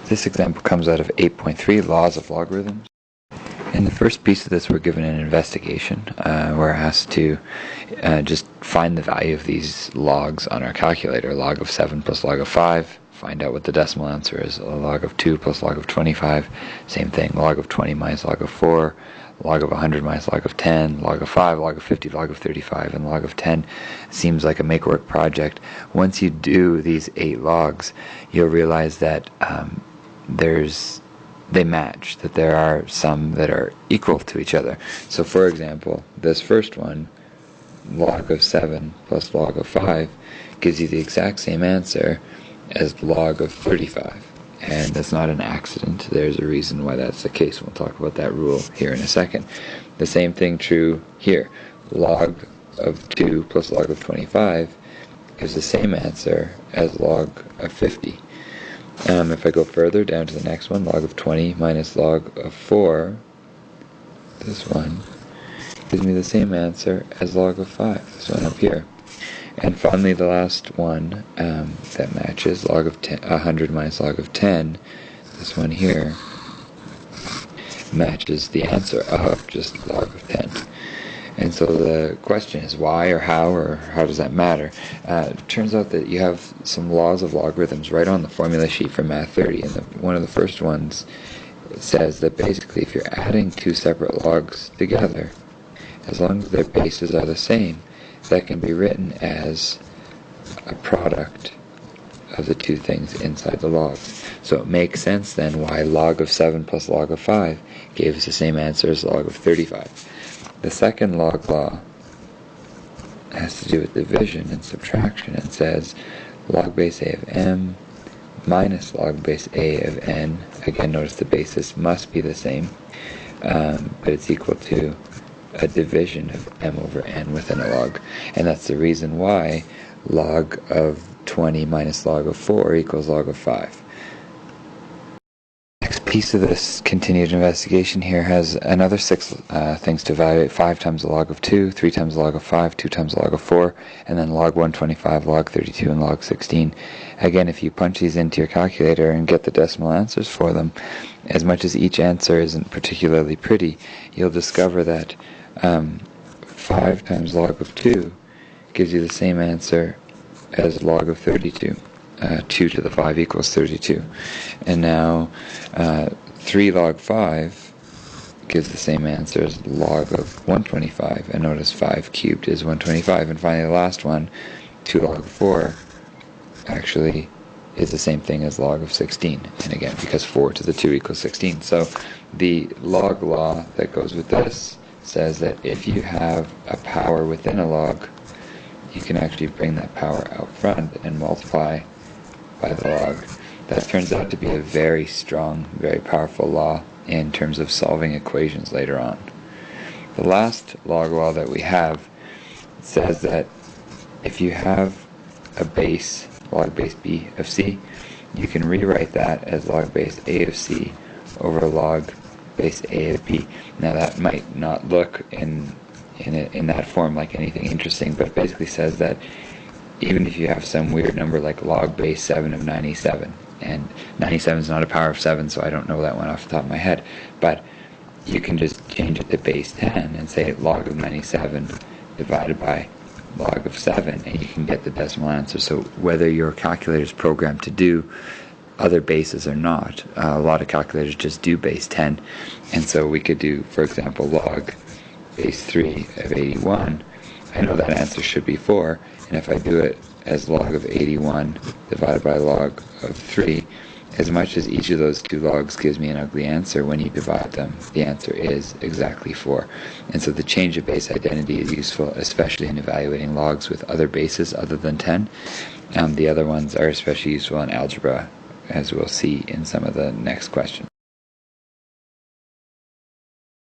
This example comes out of 8.3, Laws of Logarithms. In the first piece of this, we're given an investigation. We're asked to just find the value of these logs on our calculator. Log of 7 plus log of 5. Find out what the decimal answer is. Log of 2 plus log of 25. Same thing. Log of 20 minus log of 4. Log of 100 minus log of 10. Log of 5, log of 50, log of 35, and log of 10. Seems like a make-work project. Once you do these 8 logs, you'll realize that they match, that there are some that are equal to each other. So for example, this first one, log of 7 plus log of 5, gives you the exact same answer as log of 35. And that's not an accident. There's a reason why that's the case. We'll talk about that rule here in a second. The same thing true here. Log of 2 plus log of 25 gives the same answer as log of 50. If I go further down to the next one, log of 20 minus log of 4, this one gives me the same answer as log of 5, this one up here. And finally, the last one that matches, log of 100 minus log of 10, this one here, matches the answer of just log of 10. And so the question is why or how does that matter? It turns out that you have some laws of logarithms right on the formula sheet for Math 30, and one of the first ones says that basically if you're adding two separate logs together, as long as their bases are the same, that can be written as a product of the two things inside the log. So it makes sense then why log of 7 plus log of 5 gave us the same answer as log of 35. The second log law has to do with division and subtraction. It says log base a of m minus log base a of n. Again, notice the basis must be the same, but it's equal to a division of m over n within a log. And that's the reason why log of 20 minus log of 4 equals log of 5. Next piece of this continued investigation here has another 6 things to evaluate. 5 times the log of 2, 3 times the log of 5, 2 times the log of 4, and then log 125, log 32, and log 16. Again, if you punch these into your calculator and get the decimal answers for them, as much as each answer isn't particularly pretty, you'll discover that 5 times log of 2 gives you the same answer as log of 32. 2 to the 5 equals 32. And now 3 log 5 gives the same answer as log of 125. And notice 5 cubed is 125. And finally the last one, 2 log of 4, actually is the same thing as log of 16. And again, because 4 to the 2 equals 16. So the log law that goes with this says that if you have a power within a log, you can actually bring that power out front and multiply by the log. That turns out to be a very strong, very powerful law in terms of solving equations later on. The last log law that we have says that if you have a base, log base b of c, you can rewrite that as log base a of c over log base a of b. Now that might not look in that form like anything interesting, but it basically says that even if you have some weird number like log base 7 of 97, and 97 is not a power of 7, so I don't know that one off the top of my head, but you can just change it to base 10 and say log of 97 divided by log of 7, and you can get the decimal answer. So whether your calculator is programmed to do other bases or not, a lot of calculators just do base 10, and so we could do, for example, log base 3 of 81. I know that answer should be 4, and if I do it as log of 81 divided by log of 3, as much as each of those two logs gives me an ugly answer, when you divide them, the answer is exactly 4. And so the change of base identity is useful, especially in evaluating logs with other bases other than 10. The other ones are especially useful in algebra, as we'll see in some of the next questions.